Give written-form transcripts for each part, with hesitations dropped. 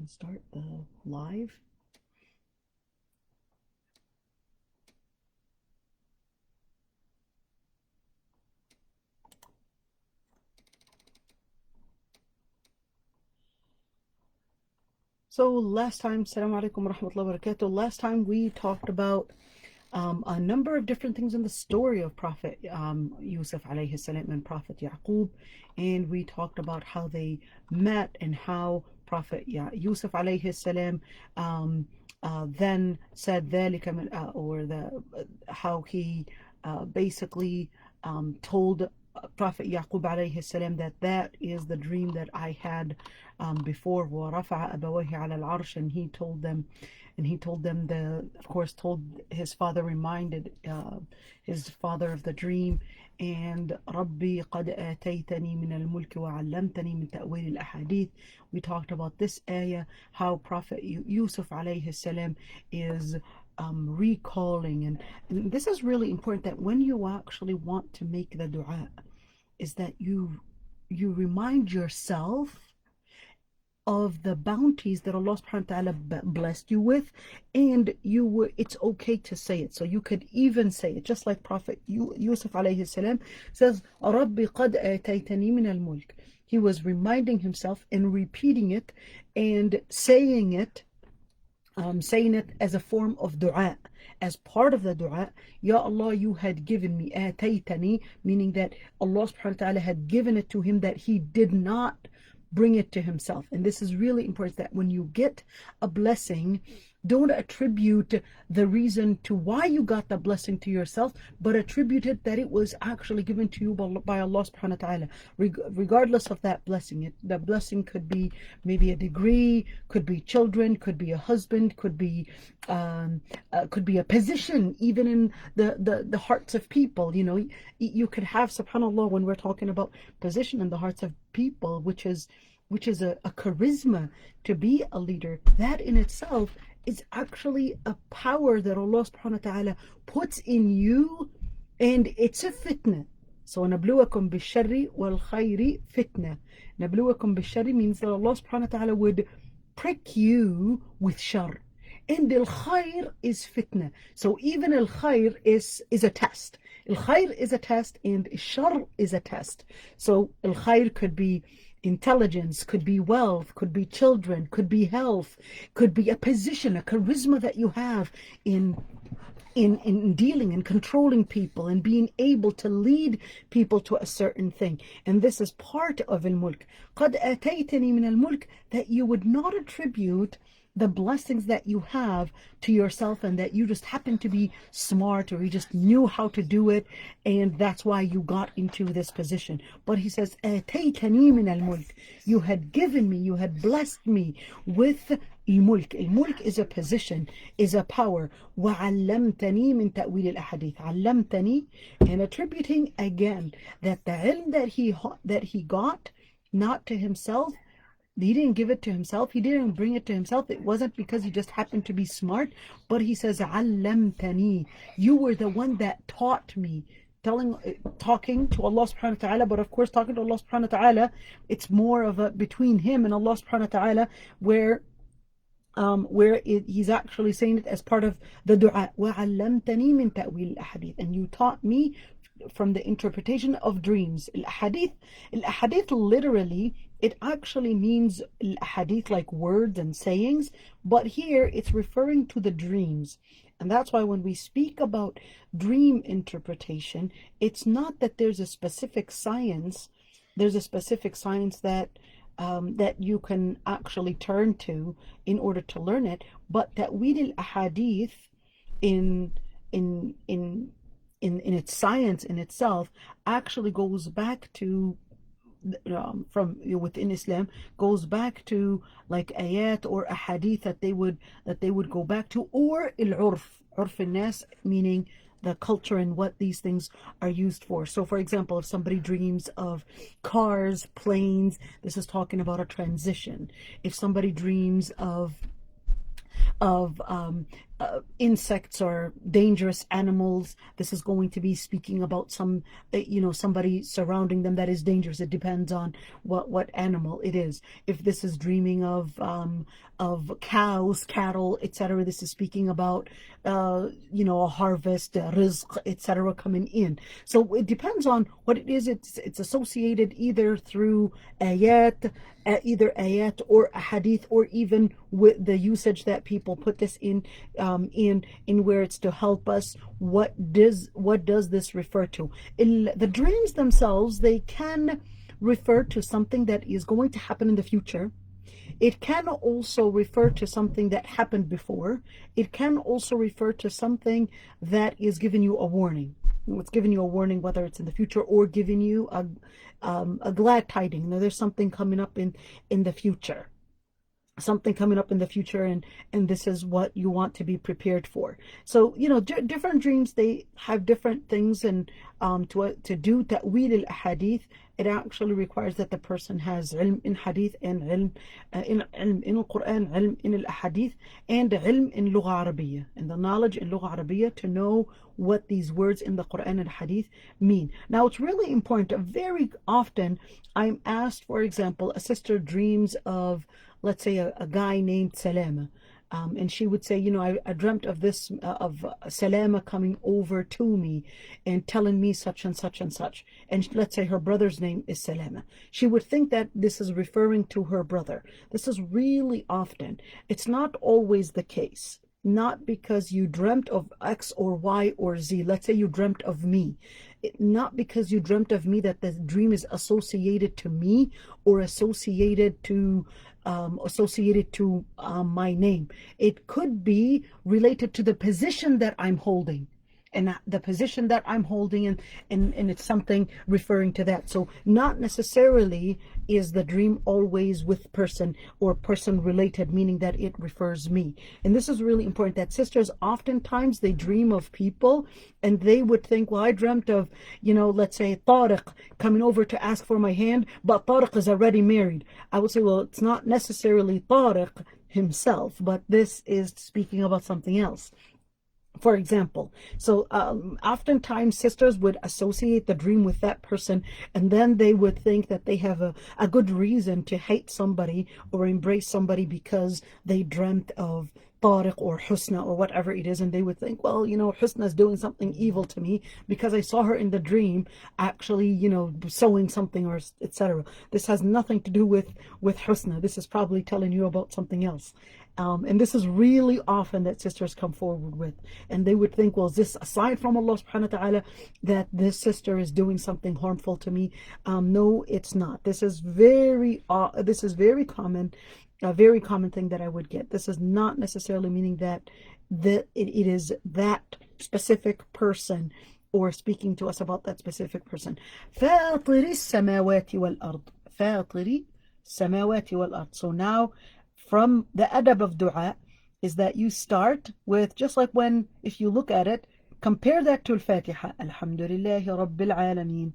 and start the live. So last time, Assalamu alaikum wa rahmatullahi wa barakatuh. Last time we talked about a number of different things in the story of Prophet Yusuf alayhi salam and Prophet Yaqub, and we talked about how they met and how Prophet Yusuf alayhi salam then said ذلك how he basically told Prophet Yaqub alayhi salam that is the dream that I had before. وَرَفَعَ أَبَوَيْهِ عَلَى الْعَرْشِ, and he told them of course told his father, reminded his father of the dream. And رَبِّي قَدْ آتَيْتَنِي مِنَ الْمُلْكِ وَعَلَّمْتَنِي مِنْ تَأْوِيلِ الْأَحَادِيثِ. We talked about this ayah, how Prophet Yusuf alayhi salam is recalling, and this is really important, that when you actually want to make the dua, is that you remind yourself of the bounties that Allah subhanahu wa ta'ala blessed you with, and it's okay to say it. So you could even say it, just like Prophet Yusuf alayhi salam says, Rabbi qad ataytani min al-mulk. He was reminding himself and repeating it and saying it as a form of dua, as part of the dua. Ya Allah, you had given me, ataytani, meaning that Allah subhanahu wa ta'ala had given it to him, that he did not bring it to himself. And this is really important, that when you get a blessing, don't attribute the reason to why you got the blessing to yourself, but attribute it that it was actually given to you by Allah subhanahu wa ta'ala. Regardless of that blessing, the blessing could be maybe a degree, could be children, could be a husband, could be a position, even in the hearts of people. You could have, subhanallah, when we're talking about position in the hearts of people, which is a charisma to be a leader, that in itself is actually a power that Allah subhanahu wa ta'ala puts in you, and it's a fitna. So نبلوكم بالشر والخير فتنة. نبلوكم بالشر means that Allah subhanahu wa ta'ala would prick you with shar, and al khair is fitna. So even al khair is a test. Al khair is a test, and shar is a test. So al khair could be intelligence, could be wealth, could be children, could be health, could be a position, a charisma that you have in dealing and controlling people and being able to lead people to a certain thing. And this is part of al-mulk. قَدْ أَتَيْتَنِي مِنَ الْمُلْك, that you would not attribute the blessings that you have to yourself, and that you just happen to be smart, or you just knew how to do it, and that's why you got into this position. But he says, آتَيْتَنِي مِنَ الْمُلْك, you had given me, you had blessed me with الملك. الملك is a position, is a power. وعلمتني من تأويل الأحاديث. علمتني, and attributing again that the ilm that he got, not to himself. He didn't give it to himself. He didn't bring it to himself. It wasn't because he just happened to be smart. But he says, علمتني, you were the one that taught me. Talking to Allah subhanahu wa ta'ala, but of course talking to Allah subhanahu wa ta'ala, it's more of a between him and Allah subhanahu wa ta'ala, where he's actually saying it as part of the dua. وَعَلَّمْتَنِي مِنْ تَأْوِيلِ الْأَحَادِيثِ, and you taught me from the interpretation of dreams. Al-ahadith literally, it actually means al-ahadith, like words and sayings, but here it's referring to the dreams. And that's why when we speak about dream interpretation, it's not that there's a specific science that you can actually turn to in order to learn it, but ta'wil al-ahadith in its science in itself actually goes back to from within Islam, goes back to like ayat or ahadith that they would go back to, or urf al-nas, meaning the culture and what these things are used for. So for example, if somebody dreams of cars, planes, this is talking about a transition. If somebody dreams of insects or dangerous animals. This is going to be speaking about somebody surrounding them that is dangerous. It depends on what animal it is. If this is dreaming of cows, cattle, etc., this is speaking about a harvest, rizq, etc., coming in. So it depends on what it is. It's associated either through ayat or a hadith, or even with the usage that people put this in where it's to help us. What does this refer to? The dreams themselves, they can refer to something that is going to happen in the future. It can also refer to something that happened before. It can also refer to something that is giving you a warning. It's giving you a warning, whether it's in the future or giving you a glad tiding. There's something coming up in the future. Something coming up in the future, and this is what you want to be prepared for. So different dreams, they have different things, and to do ta'wil al-hadith, it actually requires that the person has ilm in hadith and ilm in al-Quran, ilm in al-hadith, and ilm in lugha arabiya, and the knowledge in lugha arabiya to know what these words in the Quran and hadith mean. Now it's really important. Very often I'm asked, for example, a sister dreams of, let's say, a guy named Salama. And she would say, I dreamt of this, of Salama coming over to me and telling me such and such and such. And let's say her brother's name is Salama. She would think that this is referring to her brother. This is really often. It's not always the case. Not because you dreamt of X or Y or Z. Let's say you dreamt of me. Not because you dreamt of me that the dream is associated to me or associated to my name. It could be related to the position that I'm holding. And the position that I'm holding, and it's something referring to that. So not necessarily is the dream always with person or person related, meaning that it refers me. And this is really important, that sisters oftentimes they dream of people and they would think, well, I dreamt of, let's say Tariq coming over to ask for my hand, but Tariq is already married. I would say, well, it's not necessarily Tariq himself, but this is speaking about something else. For example, so oftentimes sisters would associate the dream with that person, and then they would think that they have a good reason to hate somebody or embrace somebody because they dreamt of Tariq or Husna or whatever it is, and they would think, well, Husna is doing something evil to me because I saw her in the dream actually, sewing something or etc. This has nothing to do with Husna. This is probably telling you about something else. And this is really often that sisters come forward with, and they would think, well, is this aside from Allah subhanahu wa ta'ala that this sister is doing something harmful to me? No, it's not. This is very common, a very common thing that I would get. This is not necessarily meaning that it is that specific person or speaking to us about that specific person. فاطر السماوات والأرض. فاطر السماوات والأرض. So now, from the adab of dua is that you start with, just like when, if you look at it, compare that to al-Fatiha. Alhamdulillahi Rabbil Alameen.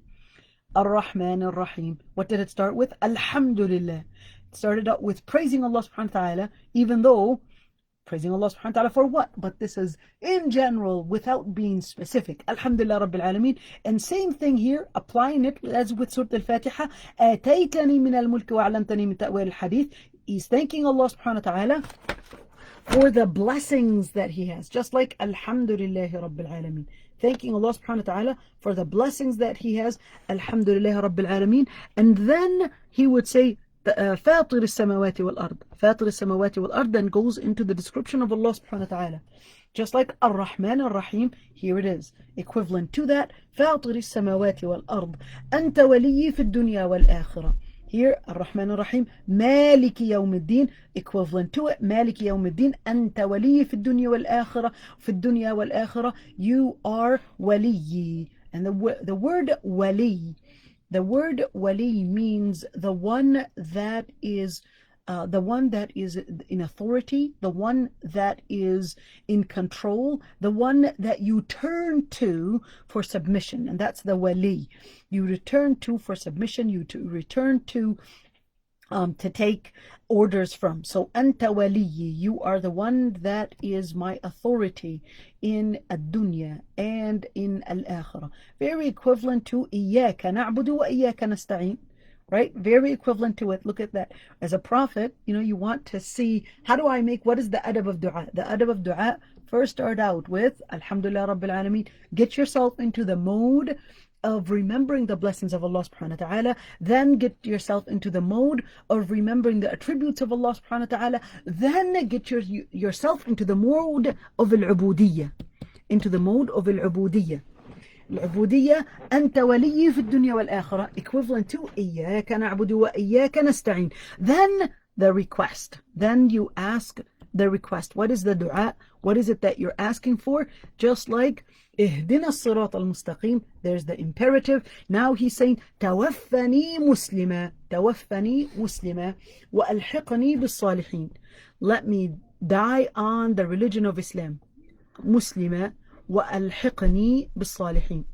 Ar-Rahman Ar-Rahim. What did it start with? Alhamdulillah. It started out with praising Allah subhanahu wa ta'ala, even though praising Allah subhanahu wa ta'ala for what? But this is in general without being specific. Alhamdulillah Rabbil Alameen. And same thing here, applying it as with Surah Al-Fatiha. آتيتني من الملك وعلمتني من تأويل الحديث. He's thanking Allah subhanahu wa ta'ala for the blessings that he has. Just like Alhamdulillah Rabbil Alameen. Thanking Allah subhanahu wa ta'ala for the blessings that he has. Alhamdulillah Rabbil Alameen. And then he would say, فاطر السماوات والأرض. فاطر السماوات والأرض then goes into the description of Allah subhanahu wa ta'ala. Just like Ar-Rahman Ar-Rahim, here it is. Equivalent to that, فاطر السماوات والأرض. أنت ولي في الدنيا والآخرة. Here, Ar-Rahman Ar-Rahim, Maliki Yawmiddin, equivalent to it, Maliki Yawmiddin, Anta wali fi dunya wal-akhirah, fi dunya wal-akhirah, you are wali. And the word wali means the one that is in authority, the one that is in control, the one that you turn to for submission. And that's the wali. You return to for submission, return to to take orders from. So anta waliyi, you are the one that is my authority in ad-dunya and in al-akhirah. Very equivalent to إياك نعبد وإياك نستعين. Right? Very equivalent to it. Look at that. As a prophet, you want to see, how do I make, what is the adab of dua? The adab of dua, first start out with Alhamdulillah Rabbil Alameen. Get yourself into the mode of remembering the blessings of Allah subhanahu wa ta'ala, then get yourself into the mode of remembering the attributes of Allah subhanahu wa ta'ala, then get yourself into the mode of al-ubudiyya, into the mode of al-ubudiyya. العبودية أنت ولي في الدنيا والآخرة, equivalent to إياك نعبد وإياك نستعين. Then the request, then you ask the request. What is the dua? What is it that you're asking for? Just like اهدنا الصراط المستقيم, there's the imperative. Now he's saying توفني مسلما, توفني مسلما وألحقني بالصالحين. Let me die on the religion of Islam. مسلما وألحقني بالصالحين.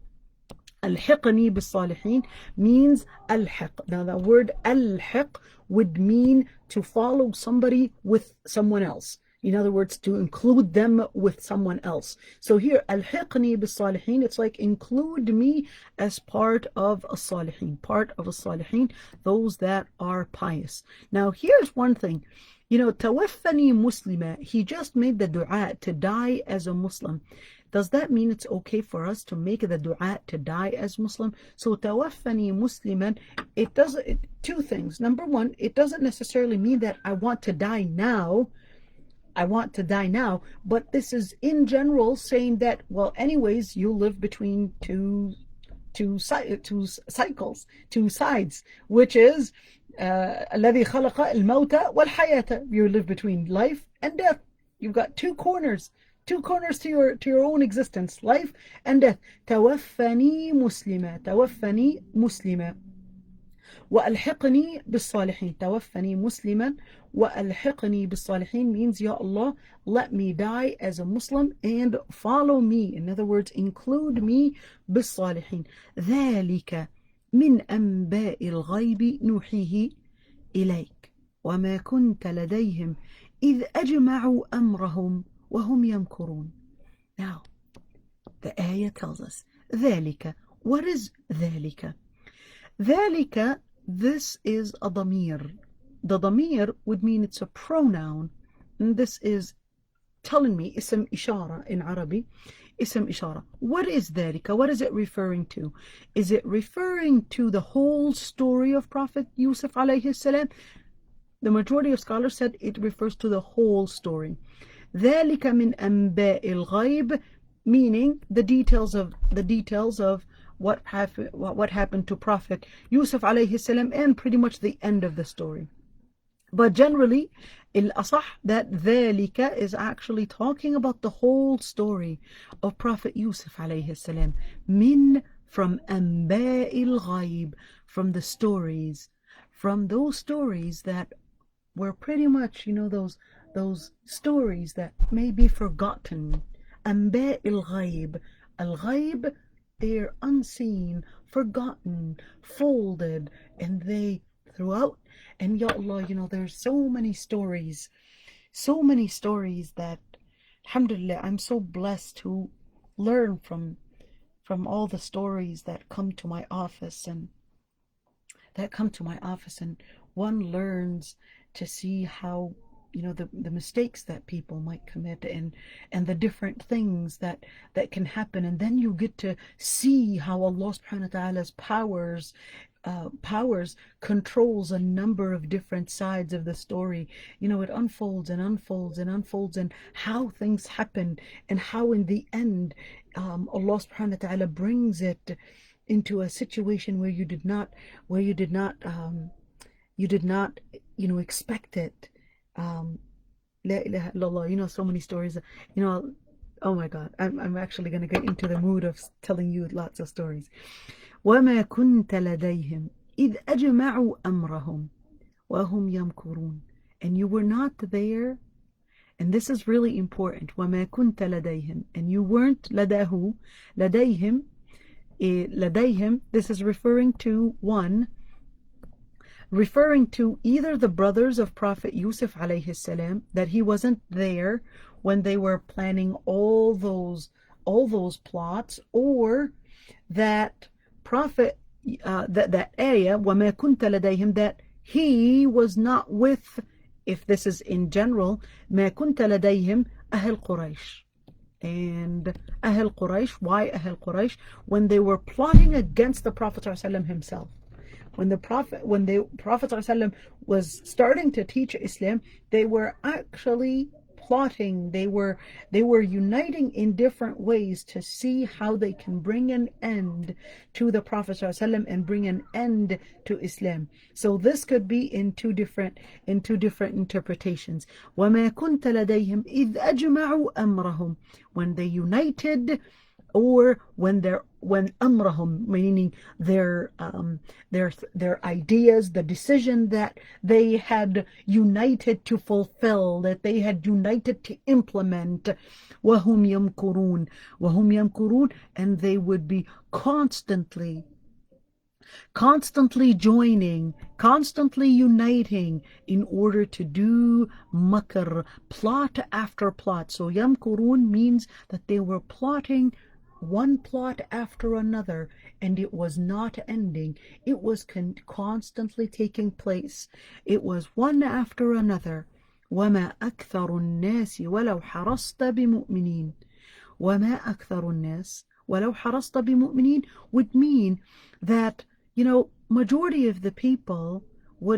ألحقني بالصالحين means ألحق. Now the word ألحق would mean to follow somebody with someone else. In other words, to include them with someone else. So here, ألحقني بالصالحين, it's like include me as part of a salihin, part of a salihin, those that are pious. Now here's one thing. توفني مسلمة, he just made the dua to die as a Muslim. Does that mean it's okay for us to make the dua to die as Muslim? So توفني مسلما, it does two things. Number one, it doesn't necessarily mean that I want to die now. I want to die now, but this is in general saying that, well, anyways, you live between two cycles, two sides, which is الذي خلق الموت والحياة. You live between life and death. You've got two corners to your own existence, life and death. توفني مسلمة, توفني مسلمة وألحقني بالصالحين. توفني مسلما وألحقني بالصالحين means, Ya Allah, let me die as a Muslim and follow me. In other words, include me بالصالحين. ذلك من أنباء الغيب نوحيه إليك وما كنت لديهم إذ أجمعوا أمرهم وهم يمكرون. Now, the ayah tells us ذلك. What is ذلك? ذلك, this is a damir. The damir would mean it's a pronoun. And this is telling me اسم إشارة in Arabic. اسم إشارة. What is ذلك? What is it referring to? Is it referring to the whole story of Prophet Yusuf alayhi salam? The majority of scholars said it refers to the whole story. ذلك من أنباء الغيب, meaning the details of what happened to Prophet Yusuf alayhi salam and pretty much the end of the story. But generally, الأصح, that ذلك is actually talking about the whole story of Prophet Yusuf alayhi salam. From أنباء الغيب, from the stories, from those stories that were pretty much, those stories that may be forgotten. أنباء الغيب. الغيب, they're unseen, forgotten, folded, and they throughout. And Ya Allah, there's so many stories that, alhamdulillah, I'm so blessed to learn from all the stories that come to my office, and one learns to see how the mistakes that people might commit, and the different things that can happen. And then you get to see how Allah subhanahu wa ta'ala's powers controls a number of different sides of the story. It unfolds and unfolds and unfolds, and how things happen, and how in the end Allah subhanahu wa ta'ala brings it into a situation where you did not expect it. La ilaha illallah. So many stories. Oh my God, I'm actually going to get into the mood of telling you lots of stories. وما كنت لديهم إذ أجمعوا أمرهم وهم يمكرون. And you were not there, and this is really important. وما كنت لديهم, and you weren't لديه, لديهم. لديهم, this is referring to one, referring to either the brothers of Prophet Yusuf alayhi salam, that he wasn't there when they were planning all those plots, or that Prophet that ayah وَمَا كُنْتَ لَدَيْهِمْ, that he was not with, if this is in general, مَا كُنْتَ لَدَيْهِمْ أهل قريش. And Ahl Quraysh, why Ahl Quraysh? When they were plotting against the Prophet ﷺ himself. When the Prophet ﷺ was starting to teach Islam, they were actually plotting. They were uniting in different ways to see how they can bring an end to the Prophet ﷺ and bring an end to Islam. So this could be in two different interpretations. وَمَا كُنْتَ لَدَيْهِمْ إِذْ أَجْمَعُوا أَمْرَهُم, when they united, or when amrahum, meaning their ideas, the decision that they had united to fulfill, that they had united to implement, وَهُمْ يَمْكُرُونَ, and they would be constantly joining, constantly uniting in order to do makr, plot after plot. So yamkurun means that they were plotting one plot after another, and it was not ending. It was constantly taking place. It was one after another. وَمَا أَكْثَرُ النَّاسِ وَلَوْ حَرَصْتَ بِمُؤْمِنِينَ. وَمَا أَكْثَرُ النَّاسِ وَلَوْ حَرَصْتَ بِمُؤْمِنِينَ would mean that, majority of the people, so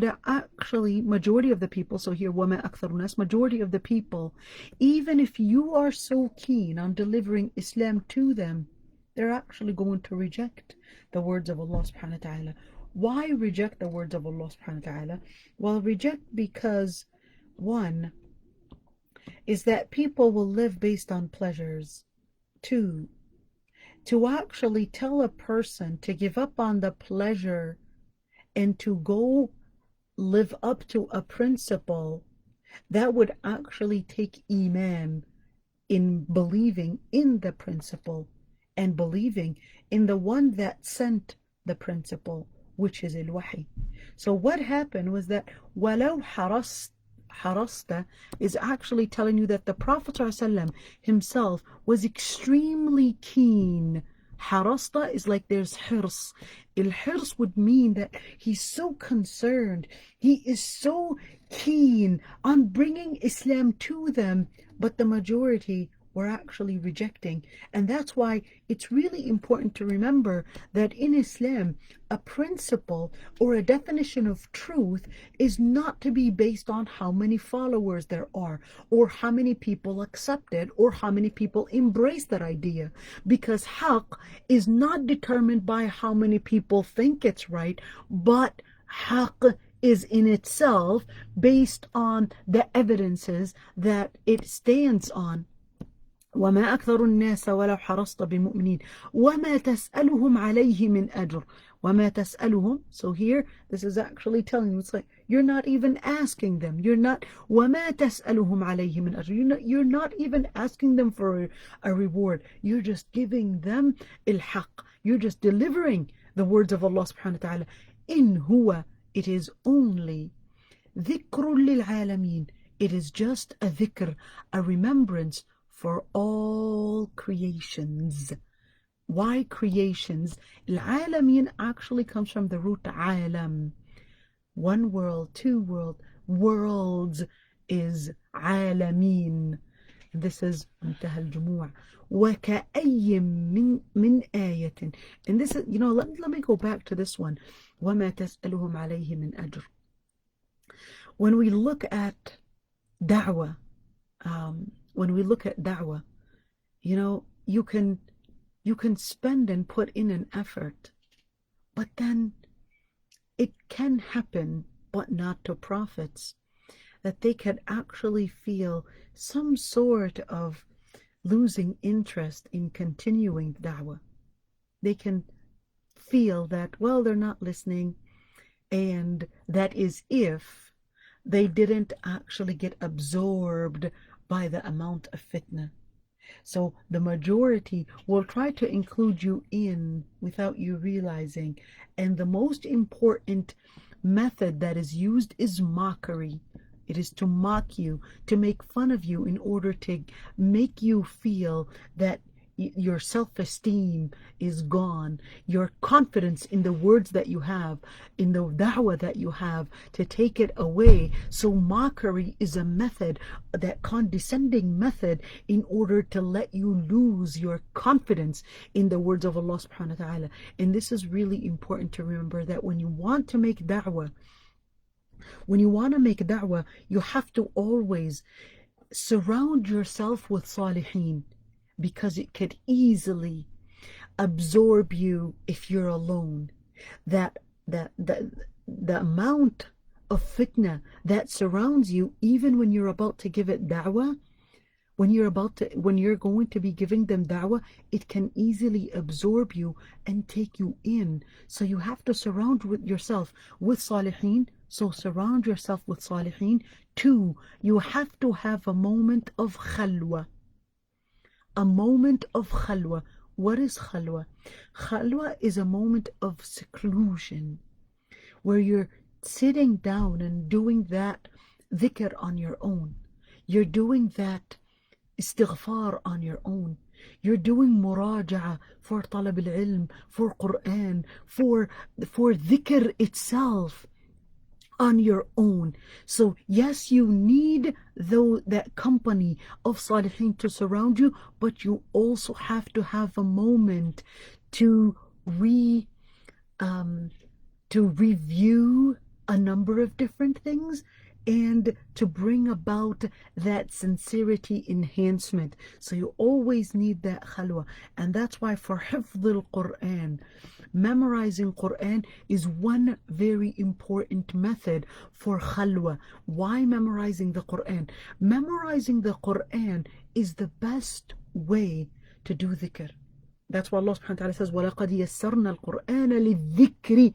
here, وَمَا أَكْثَرُ النَّاسِ, majority of the people, even if you are so keen on delivering Islam to them, they're actually going to reject the words of Allah subhanahu wa ta'ala. Why reject the words of Allah subhanahu wa ta'ala? Well, reject because, one, is that people will live based on pleasures. Two, to actually tell a person to give up on the pleasure and to go live up to a principle, that would actually take iman, in believing in the principle and believing in the one that sent the principle, which is al-wahi. So what happened was that وَلَوْ harasta is actually telling you that the Prophet ﷺ himself was extremely keen. Harasta is like there's hirs. Il-hirs would mean that he's so concerned, he is so keen on bringing Islam to them, but the majority were actually rejecting. And that's why it's really important to remember that in Islam, a principle or a definition of truth is not to be based on how many followers there are, or how many people accept it, or how many people embrace that idea. Because haqq is not determined by how many people think it's right, but haqq is in itself based on the evidences that it stands on. وَمَا أَكْثَرُ النَّاسَ وَلَوْ حَرَصْتَ بِمُؤْمِنِينَ وَمَا تَسْأَلُهُمْ عَلَيْهِ مِنْ أَجْرٍ. وَمَا تَسْأَلُهُمْ. So here, this is actually telling you, it's like, you're not even asking them. You're not, وَمَا تَسْأَلُهُمْ عَلَيْهِ مِنْ أَجْرٍ. You're not even asking them for a reward. You're just giving them الحق. You're just delivering the words of Allah subhanahu wa ta'ala. إِنْ هُوَ, it is only ذِكْرٌ لِلْعَالَمِينَ. It is just a dhikr, a remembrance for all creations. Why creations? Al-alamin actually comes from the root alam. One world, two worlds is alamin. This is منتهى الجموع. وكأي من آية. And this is, let me go back to this one. وما تسألهم عليه من أجر. When we look at da'wah, you can spend and put in an effort, but then it can happen, but not to prophets, that they can actually feel some sort of losing interest in continuing da'wah. They can feel that, well, they're not listening, and that is if they didn't actually get absorbed by the amount of fitna. So the majority will try to include you in without you realizing. And the most important method that is used is mockery. It is to mock you, to make fun of you in order to make you feel that your self-esteem is gone, your confidence in the words that you have, in the da'wah that you have, to take it away. So mockery is a method, that condescending method, in order to let you lose your confidence in the words of Allah subhanahu wa ta'ala. And this is really important to remember, that when you want to make da'wah, you have to always surround yourself with salihin, because it could easily absorb you if you're alone. That the amount of fitna that surrounds you, even when you're about to give it da'wah, when you're going to be giving them da'wah, it can easily absorb you and take you in. So you have to surround yourself with salihin. So surround yourself with salihin. 2, you have to have a moment of khalwa. A moment of khalwa. What is khalwa? Khalwa is a moment of seclusion, where you're sitting down and doing that dhikr on your own. You're doing that istighfar on your own. You're doing muraja'a for talab al-ilm, for Quran, for dhikr itself on your own. So yes, you need that company of salihin to surround you, but you also have to have a moment to review a number of different things, and to bring about that sincerity enhancement. So you always need that khalwa. And that's why for hifdh al-Quran, memorizing Quran is one very important method for khalwa. Why memorizing the Quran? Memorizing the Quran is the best way to do dhikr. That's why Allah subhanahu wa ta'ala says, وَلَقَدْ يَسَّرْنَا الْقُرْآنَ لِلذِّكْرِ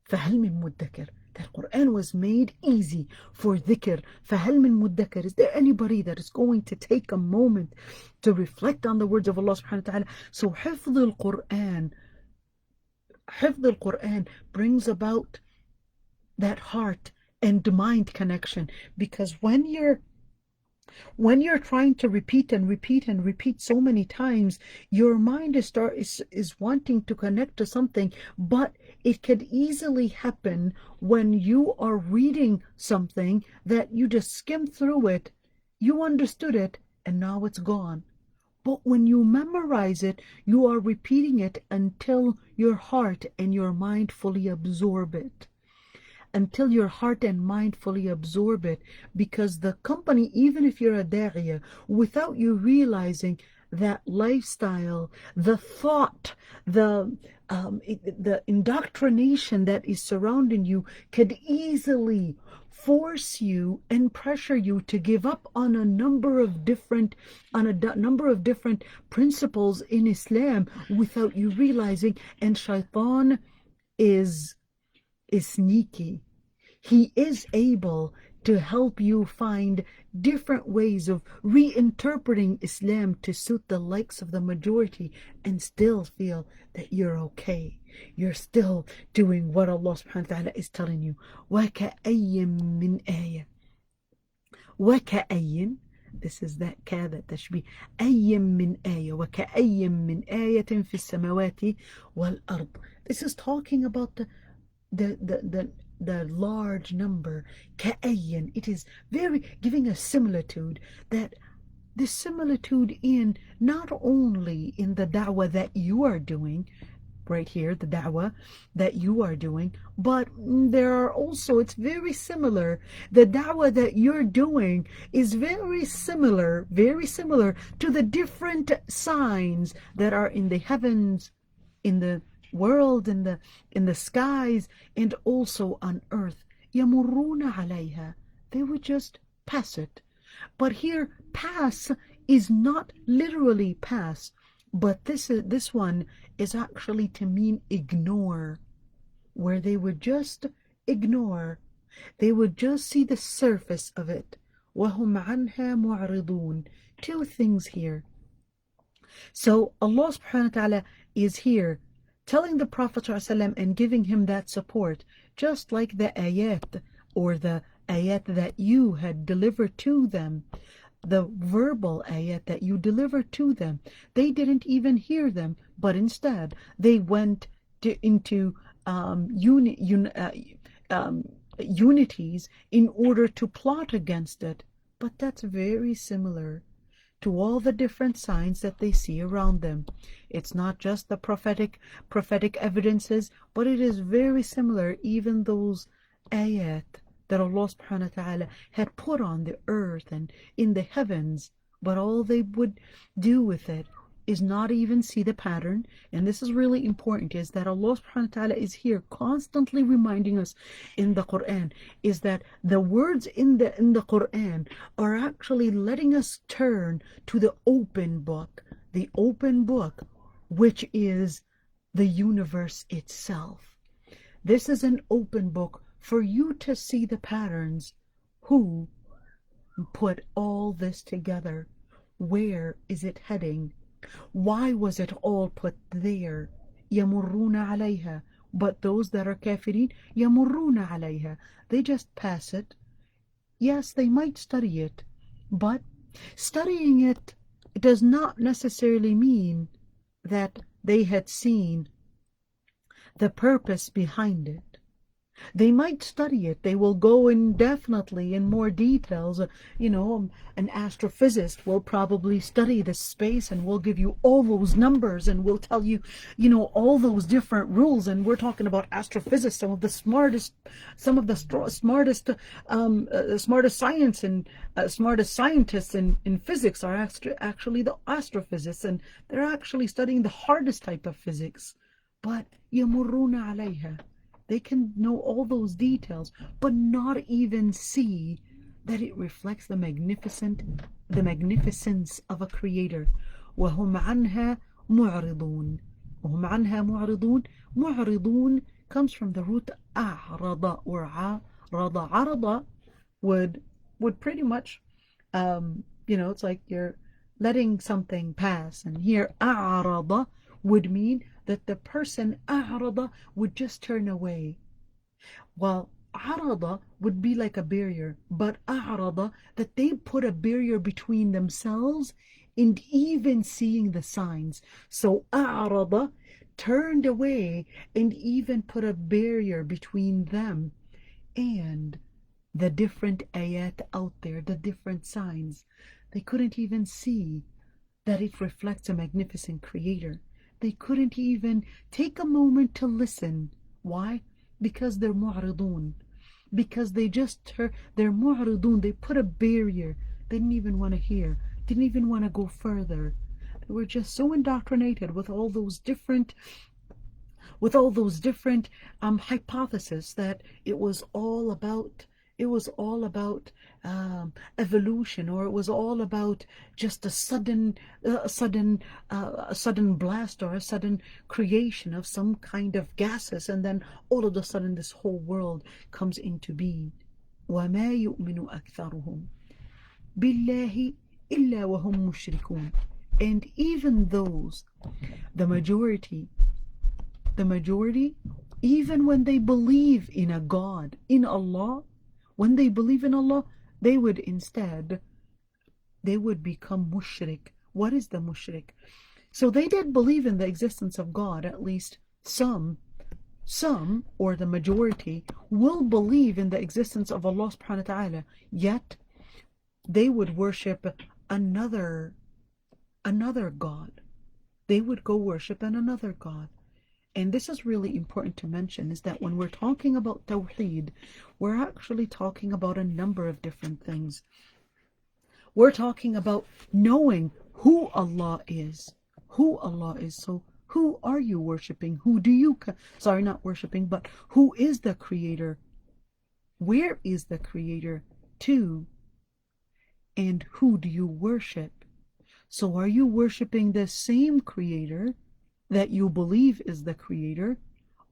فَهَلْ مِن مُدَّكِرٍ. That Quran was made easy for dhikr. فَهَلْ مِن مُدَّكِرٍ. Is there anybody that is going to take a moment to reflect on the words of Allah subhanahu wa ta'ala? So hifdh al-Quran brings about that heart and mind connection, because when you're trying to repeat and repeat and repeat so many times, your mind is wanting to connect to something. But it could easily happen when you are reading something that you just skim through it, you understood it, and now it's gone. But when you memorize it, you are repeating it until your heart and your mind fully absorb it. Until your heart and mind fully absorb it. Because the company, even if you're a da'iyah, without you realizing, that lifestyle, the thought, the indoctrination that is surrounding you could easily force you and pressure you to give up on a number of different principles in Islam without you realizing. And shaitan is sneaky. He is able to help you find different ways of reinterpreting Islam to suit the likes of the majority, and still feel that you're okay. You're still doing what Allah subhanahu wa ta'ala is telling you. وَكَأَيٍّ مِّنْ آيَةٍ. وَكَأَيٍّ. This is that ka, that tashbih. أَيٍّ مِّنْ آيَةٍ وَكَأَيٍّ مِّنْ آيَةٍ فِي السَّمَوَاتِ وَالْأَرْضِ. This is talking about the large number. Ka'ayyin. It is very giving a similitude, that the similitude in not only in the da'wah that you are doing right here, the da'wah that you are doing, but there are also, it's very similar. The da'wah that you're doing is very similar to the different signs that are in the heavens, in the world, in the skies, and also on earth. يَمُرُّونَ عَلَيْهَا. They would just pass it. But here, pass is not literally pass, but this one is actually to mean ignore, where they would just ignore. They would just see the surface of it. وَهُمْ عَنْهَا مُعْرِضُونَ. Two things here. So Allah subhanahu wa ta'ala is here telling the Prophet ﷺ and giving him that support just like the ayat, or the ayat that you had delivered to them, the verbal ayat that you delivered to them. They didn't even hear them, but instead they went into unities in order to plot against it. But that's very similar to all the different signs that they see around them. It's not just the prophetic evidences, but it is very similar, even those ayat that Allah subhanahu wa ta'ala had put on the earth and in the heavens, but all they would do with it is not even see the pattern. And this is really important, is that Allah subhanahu wa ta'ala is here constantly reminding us in the Quran, is that the words in the Quran are actually letting us turn to the open book, which is the universe itself. This is an open book for you to see the patterns. Who put all this together? Where is it heading? Why was it all put there? يَمُرُّونَ عَلَيْهَا. But those that are kafirin, يَمُرُّونَ عَلَيْهَا. They just pass it. Yes, they might study it, but studying it does not necessarily mean that they had seen the purpose behind it. They might study it. They will go in definitely in more details. An astrophysicist will probably study the space and will give you all those numbers and will tell you, all those different rules. And we're talking about astrophysicists, some of the smartest science and smartest scientists in physics are actually the astrophysicists, and they're actually studying the hardest type of physics. But يَمُرُّونَ عَلَيْهَا. They can know all those details, but not even see that it reflects the magnificence of a creator. وَهُمْ عَنْهَا مُعْرِضُونَ. وَهُمْ عَنْهَا مُعْرِضُونَ. مُعْرِضُون comes from the root أَعْرَضَ or عَرَضَ. عَرَضَ would pretty much, it's like you're letting something pass. And here أَعْرَضَ would mean that the person أعرض would just turn away. Well, عرض would be like a barrier, but أعرض, that they put a barrier between themselves and even seeing the signs. So أعرض turned away and even put a barrier between them and the different ayat out there, the different signs. They couldn't even see that it reflects a magnificent creator. They couldn't even take a moment to listen. Why? Because they're mu'ridun. Because they're mu'ridun. They put a barrier. They didn't even want to hear. Didn't even want to go further. They were just so indoctrinated with all those different hypotheses that it was all about evolution, or it was all about just a sudden blast or a sudden creation of some kind of gases, and then all of a sudden this whole world comes into being. وَمَا يُؤْمِنُ أَكْثَرُهُمْ بِاللَّهِ إِلَّا وَهُمْ مُشْرِكُونَ. And even those, the majority, even when they believe in a God, in Allah, when they believe in Allah, they would become mushrik. What is the mushrik? So they did believe in the existence of God. At least some, or the majority, will believe in the existence of Allah subhanahu wa ta'ala, yet they would worship another God. They would go worship another God. And this is really important to mention, is that when we're talking about Tawheed, we're actually talking about a number of different things. We're talking about knowing who Allah is. So who are you worshiping? Not worshiping, but who is the Creator? Where is the Creator to? And who do you worship? So are you worshiping the same Creator that you believe is the Creator,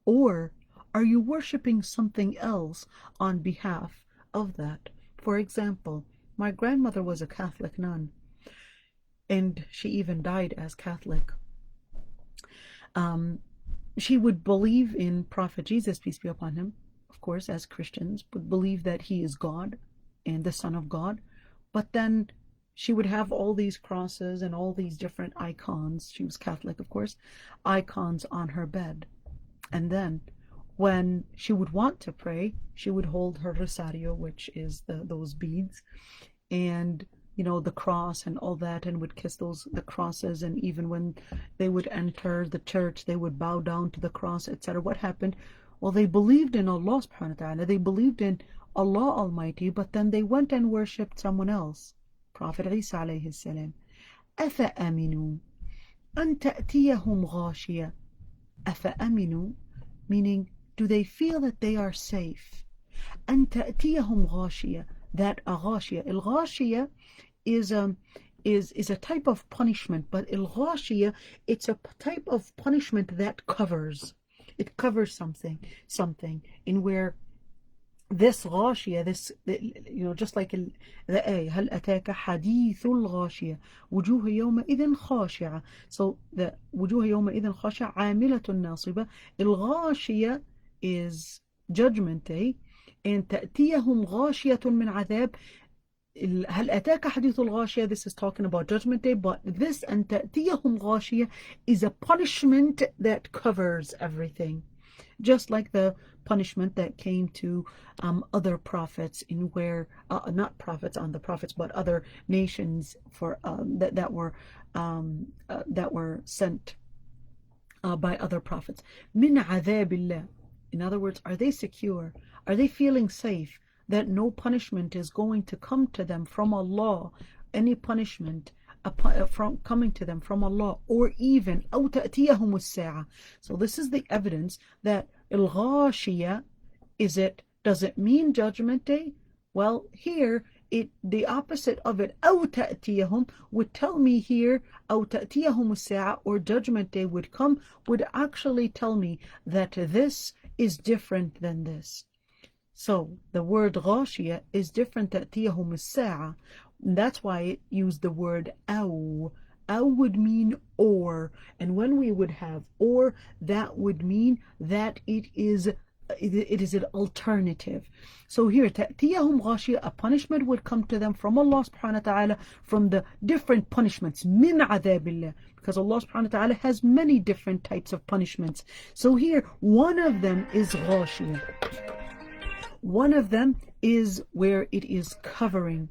or are you worshiping something else on behalf of that? For example, my grandmother was a Catholic nun, and she even died as Catholic. She would believe in Prophet Jesus, peace be upon him, of course, as Christians, would believe that he is God and the Son of God. But then she would have all these crosses and all these different icons. She was Catholic, of course, icons on her bed. And then when she would want to pray, she would hold her rosario, which is those beads, and the cross and all that, and would kiss the crosses. And even when they would enter the church, they would bow down to the cross, etc. What happened? Well, they believed in Allah subhanahu wa ta'ala, they believed in Allah Almighty, but then they went and worshipped someone else. Prophet Isa alayhi salam. أَفَأَمِنُوا أَن تَأْتِيَهُمْ غَاشِيَةٌ. أَفَأَمِنُوا, meaning, do they feel that they are safe? أَن تَأْتِيَهُمْ غَاشِيَةٌ, that a ghashiyah. Al-ghashiyah is a type of punishment, but al-ghashiyah, it's a type of punishment that covers. It covers something, in where this ghashiyah, just like the ayah, هل أتاك حديث الغاشية وجوه يومئذ خاشعة. So the وجوه يومئذ خاشعة عاملة ناصبة. الغاشية is judgment day, and تأتيهم غاشية من عذاب. هل أتاك حديث الغاشية, this is talking about judgment day, but this أن تأتيهم غاشية is a punishment that covers everything. Just like the punishment that came to other prophets, in where not prophets on the prophets, but other nations for that were sent by other prophets. Min عذاب. In other words, are they secure? Are they feeling safe that no punishment is going to come to them from Allah? Any punishment from coming to them from Allah, or even أو تأتيهم الساعة. So this is the evidence that al-ghashiyah, does it mean judgment day? Well, here the opposite of it, أو تأتيهم, would tell me here أو تأتيهم الساعة, or judgment day would come, would actually tell me that this is different than this. So the word ghashiyah is different. تأتيهم الساعة. That's why it used the word أو. أو would mean or, and when we would have or, that would mean that it is an alternative. So here, تأتيهم غاشية, a punishment would come to them from Allah subhanahu wa ta'ala, from the different punishments, min عذاب الله, because Allah subhanahu wa ta'ala has many different types of punishments. So here, one of them is غاشية. One of them is where it is covering.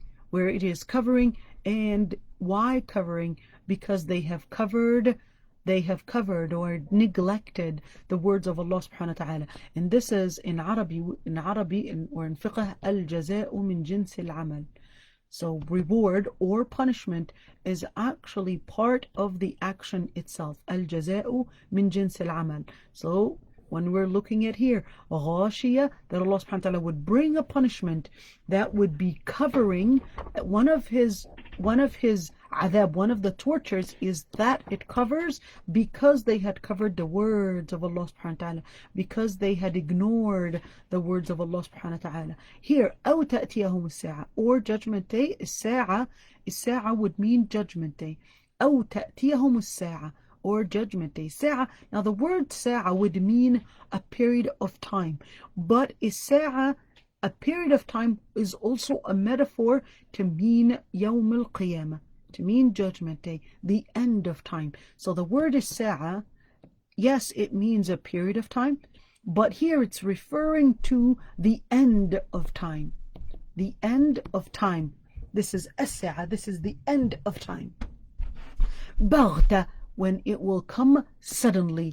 And why covering? Because they have covered or neglected the words of Allah subhanahu wa ta'ala. And this is in Arabic or in fiqh, al-jaza'u min jins al-amal. So reward or punishment is actually part of the action itself. Al-jaza'u min jins al-amal. So when we're looking at here, ghashiyah, that Allah subhanahu wa ta'ala would bring a punishment that would be covering one of his adhab, one of the tortures, is that it covers because they had covered the words of Allah subhanahu wa ta'ala, because they had ignored the words of Allah subhanahu wa ta'ala. Here, أو تأتيهم الساعة, or judgment day. الساعة would mean judgment day. أو تأتيهم الساعة, or judgment day. Sa'a, now the word sa'a would mean a period of time, but sa'a, a period of time, is also a metaphor to mean yawm al-qiyamah, to mean judgment day, the end of time. So the word is sa'a, yes, it means a period of time, but here it's referring to the end of time. The end of time. This is as-sa'a, this is the end of time. Baghta, when it will come suddenly.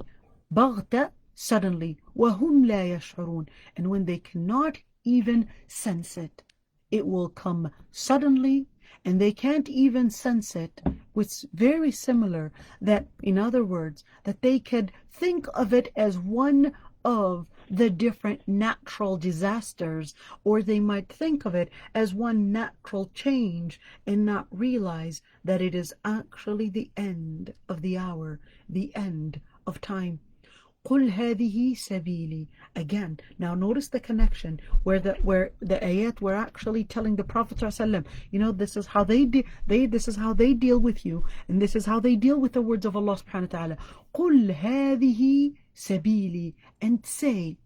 Baghta, suddenly. وَهُمْ لَا يَشْعُرُونَ, and when they cannot even sense it. It will come suddenly, and they can't even sense it. It's very similar, that, in other words, that they could think of it as one of the different natural disasters, or they might think of it as one natural change, and not realize that it is actually the end of the hour, the end of time. قُلْ هَذِهِ سَبِيلِي. Again, now notice the connection where the ayat were actually telling the Prophet ﷺ, this is how this is how they deal with you, and this is how they deal with the words of Allah subhanahu wa ta'ala. قُلْ هَذِهِ سَبِيلِي, and say,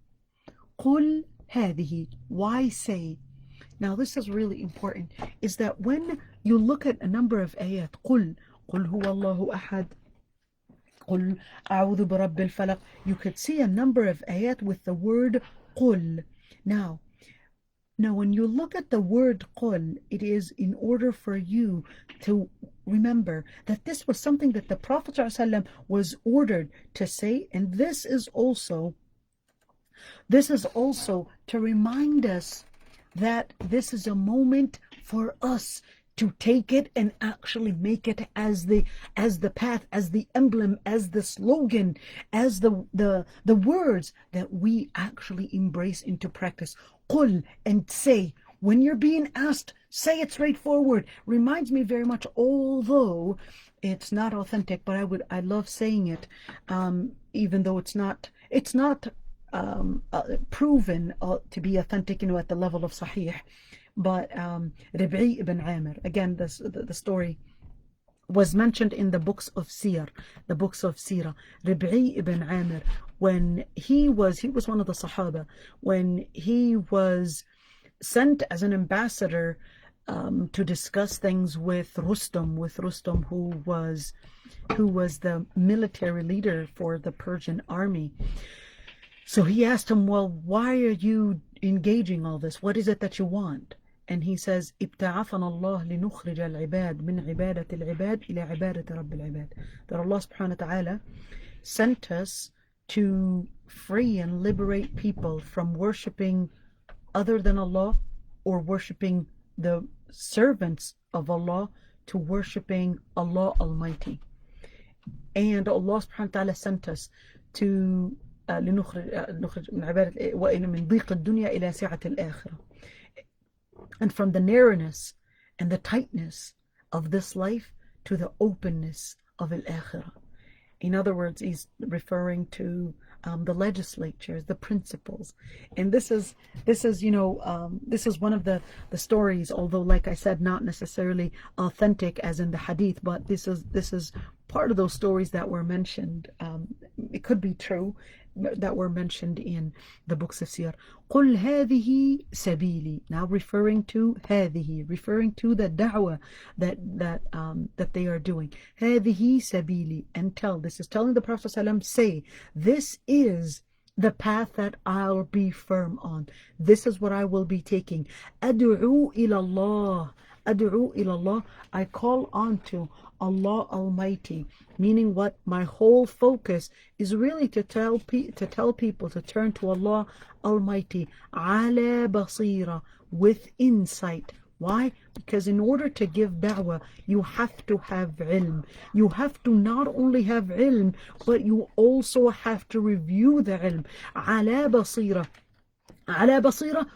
قُلْ هذه. Why say? Now this is really important, is that when you look at a number of ayat, قل هو الله أحد, قل أعوذ برب الفلق, you could see a number of ayat with the word قل. Now when you look at the word قل, it is in order for you to remember that this was something that the Prophet ﷺ was ordered to say, and this is also to remind us that this is a moment for us to take it and actually make it as the path, as the emblem, as the slogan, as the words that we actually embrace into practice. Qul, and say. When you're being asked, say it straightforward. Reminds me very much, although it's not authentic, but I love saying it, even though it's not proven to be authentic, at the level of Sahih. But Rib'i ibn Amir, again, the story was mentioned in the books of Sirah. Rib'i ibn Amir, when he was one of the Sahaba, when he was sent as an ambassador to discuss things with Rustum, who was the military leader for the Persian army. So he asked him, well, why are you engaging all this? What is it that you want? And he says, ابتعثنا الله لنخرج العباد من عبادة العباد إلى عبادة رب العباد. That Allah subhanahu wa ta'ala sent us to free and liberate people from worshipping other than Allah, or worshipping the servants of Allah, to worshipping Allah Almighty. And Allah subhanahu wa ta'ala sent us to لنخرج من عبادة من ضيق الدنيا إلى سعة الآخرة, and from the narrowness and the tightness of this life to the openness of al-akhirah. In other words, he's referring to the legislatures, the principles. And this is one of the stories, although, like I said, not necessarily authentic as in the hadith, but this is part of those stories that were mentioned. It could be true, that were mentioned in the books of Sirah. قُلْ هَذِهِ سَبِيلِي. Now referring to the da'wah that they are doing. هَذِهِ سَبِيلِي. And this is telling the Prophet ﷺ, say, this is the path that I'll be firm on. This is what I will be taking. أَدْعُو إِلَى اللَّهِ. I call on to Allah Almighty, meaning what? My whole focus is really to tell people to turn to Allah Almighty, ala basira, with insight. Why? Because in order to give da'wah, you have to have ilm. You have to not only have ilm, but you also have to review the ilm. Ala basira,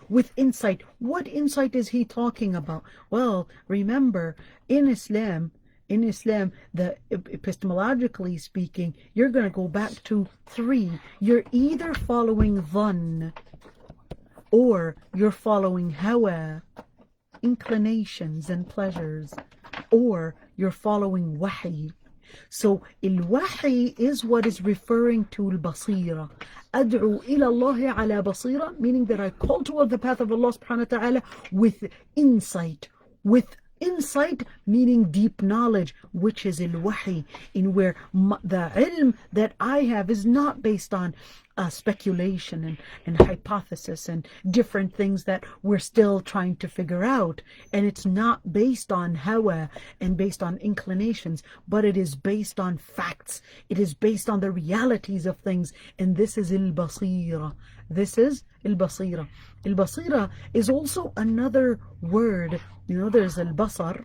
with insight. What insight is he talking about? Well, remember, in Islam, the epistemologically speaking, you're going to go back to 3. You're either following dhann, or you're following hawa, inclinations and pleasures, or you're following wahi. So al-wahi is what is referring to al-basira. Ad'u ila Allah ala basira, meaning that I call toward the path of Allah subhanahu wa ta'ala with insight, meaning deep knowledge, which is al-wahi, in where the ilm that I have is not based on speculation and hypothesis and different things that we're still trying to figure out. And it's not based on hawa and based on inclinations, but it is based on facts. It is based on the realities of things. And this is al-basira. Al-basira is also another word. There's al-basar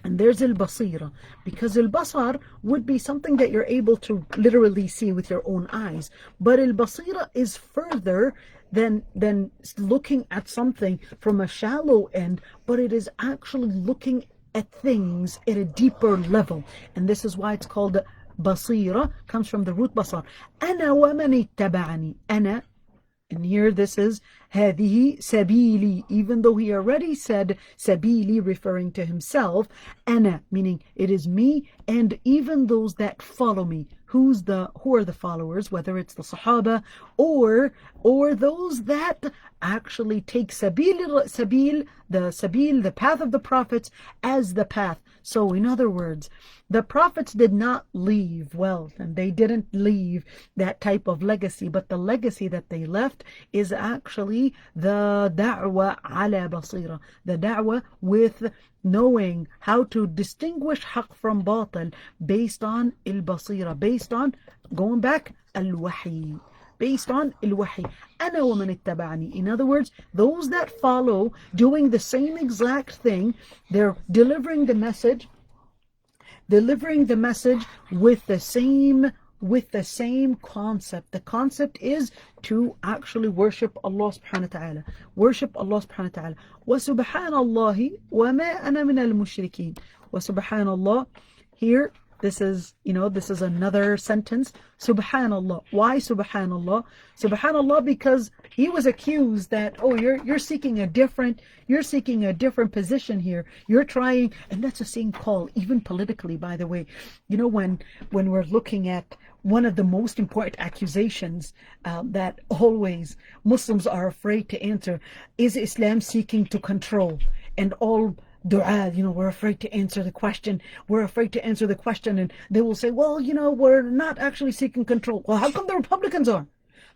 and there's al-basira, because al-basar would be something that you're able to literally see with your own eyes, but al-basira is further than looking at something from a shallow end, but it is actually looking at things at a deeper level. And this is why it's called basira, comes from the root basar. Ana wa man ittaba'ani. Ana And here this is هذه سبيلي, even though he already said sabili, referring to himself, أنا, meaning it is me and even those that follow me. Who are the followers, whether it's the Sahaba or those that actually take sabil, the path of the prophets, as the path. So in other words, the prophets did not leave wealth and they didn't leave that type of legacy, but the legacy that they left is actually the da'wah ala basira, the da'wah with knowing how to distinguish haqq from batil based on al-basira, based on, going back, al-wahi, based on al-wahi. أنا ومن اتبعني. In other words, those that follow doing the same exact thing, they're delivering the message with the same concept. The concept is to actually worship Allah subhanahu wa ta'ala. Worship Allah subhanahu wa ta'ala. وَسُبْحَانَ اللَّهِ وَمَا أَنَا مِنَ الْمُشْرِكِينَ. وَسُبْحَانَ اللَّهِ. Here, this is another sentence. Subhanallah. Why Subhanallah? Subhanallah, because he was accused that, oh, you're seeking a different position here. You're trying, and that's the same call, even politically, by the way. When we're looking at one of the most important accusations that always Muslims are afraid to answer, is Islam seeking to control? And all du'a, we're afraid to answer the question. And they will say, well, we're not actually seeking control. Well, how come the Republicans are?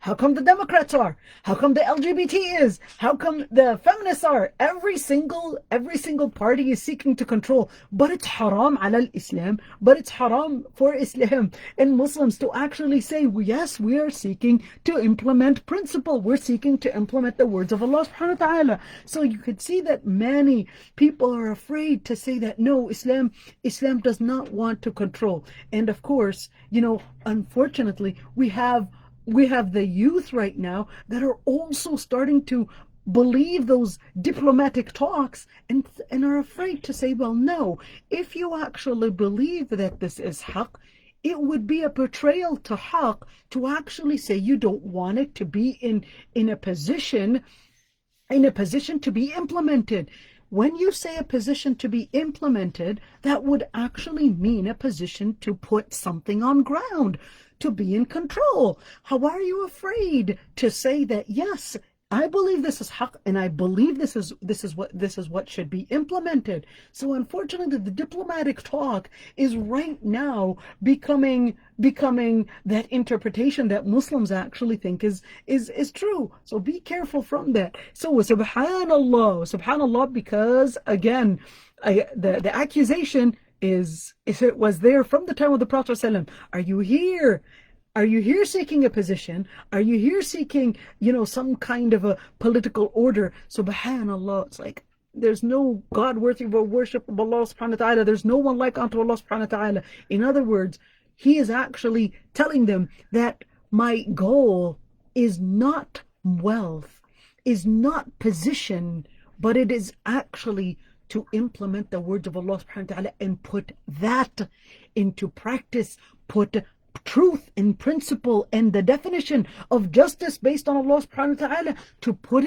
How come the Democrats are? How come the LGBT is? How come the feminists are? Every single party is seeking to control. But it's haram ala Islam. But it's haram for Islam and Muslims to actually say, well, yes, we are seeking to implement principle. We're seeking to implement the words of Allah subhanahu wa ta'ala. So you could see that many people are afraid to say that, no, Islam does not want to control. And of course, unfortunately, we have the youth right now that are also starting to believe those diplomatic talks and are afraid to say, well, no, if you actually believe that this is haqq, it would be a betrayal to haqq to actually say you don't want it to be in a position to be implemented. When you say a position to be implemented, that would actually mean a position to put something on ground, to be in control. How are you afraid to say that, yes, I believe this is haqq and I believe this is what should be implemented? So unfortunately, the diplomatic talk is right now becoming that interpretation that Muslims actually think is true. So be careful from that. So subhanallah, because again, the accusation is if it was there from the time of the Prophet ﷺ. Are you here seeking a position? Are you here seeking, some kind of a political order? Subhanallah, it's like there's no God worthy of worship of Allah subhanahu wa ta'ala. There's no one like unto Allah subhanahu wa ta'ala. In other words, he is actually telling them that my goal is not wealth, is not position, but it is actually to implement the words of Allah subhanahu wa ta'ala and put that into practice, put truth and principle and the definition of justice based on Allah subhanahu wa ta'ala, to put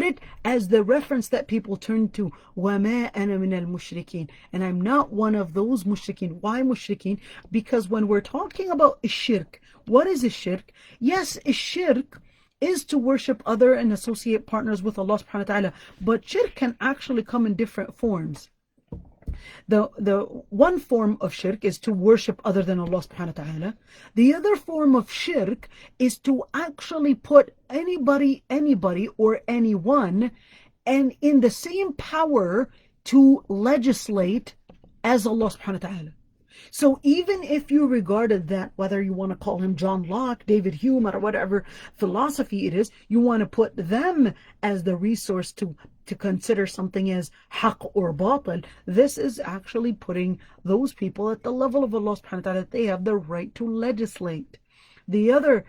it as the reference that people turn to. وَمَا أَنَا مِنَ الْمُشْرِكِينَ. And I'm not one of those mushrikeen. Why mushrikeen? Because when we're talking about shirk, what is a shirk? Yes, a shirk is to worship other and associate partners with Allah subhanahu wa ta'ala. But shirk can actually come in different forms. The one form of shirk is to worship other than Allah subhanahu wa ta'ala. The other form of shirk is to actually put anybody or anyone and in the same power to legislate as Allah subhanahu wa ta'ala. So even if you regarded that, whether you want to call him John Locke, David Hume, or whatever philosophy it is, you want to put them as the resource to consider something as haqq or batil, this is actually putting those people at the level of Allah subhanahu wa ta'ala, that they have the right to legislate. The other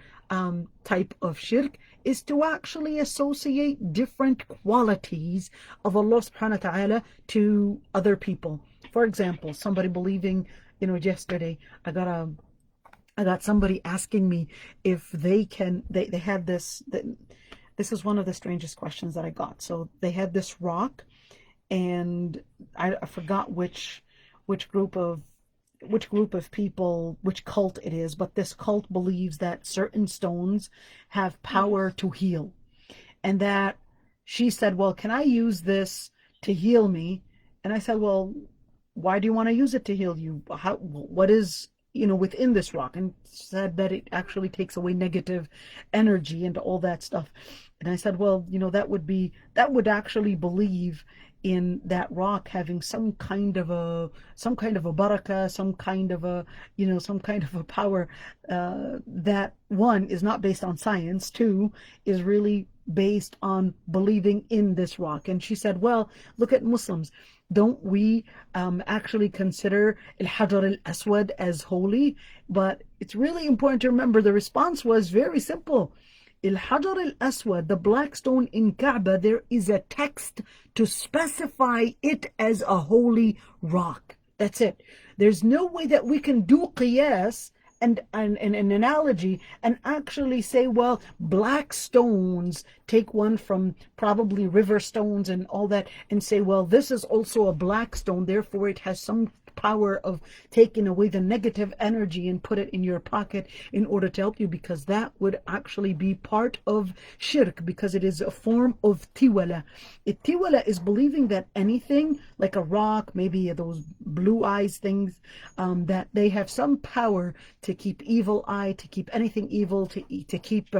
type of shirk is to actually associate different qualities of Allah subhanahu wa ta'ala to other people. For example, somebody believing, yesterday I got I got somebody asking me if they can, they had this is one of the strangest questions that I got. So they had this rock, and I forgot which group of people, which cult it is, but this cult believes that certain stones have power to heal. And that she said, well, can I use this to heal me? And I said, well, why do you want to use it to heal you? What is, within this rock? And said that it actually takes away negative energy and all that stuff. And I said, well, that would actually believe in that rock having some kind of a barakah, some kind of a power, that one is not based on science, two is really based on believing in this rock. And she said, well, look at Muslims. Don't we actually consider al-Hajar al-Aswad as holy? But it's really important to remember the response was very simple. Al-Hajar al-Aswad, the black stone in Kaaba, there is a text to specify it as a holy rock. That's it. There's no way that we can do qiyas and an analogy and actually say, well, black stones, take one from probably river stones and all that, and say, well, this is also a black stone, therefore it has some power of taking away the negative energy and put it in your pocket in order to help you, because that would actually be part of shirk, because it is a form of tiwala. Tiwala is believing that anything like a rock, maybe those blue eyes things, that they have some power to keep evil eye, to keep anything evil, to keep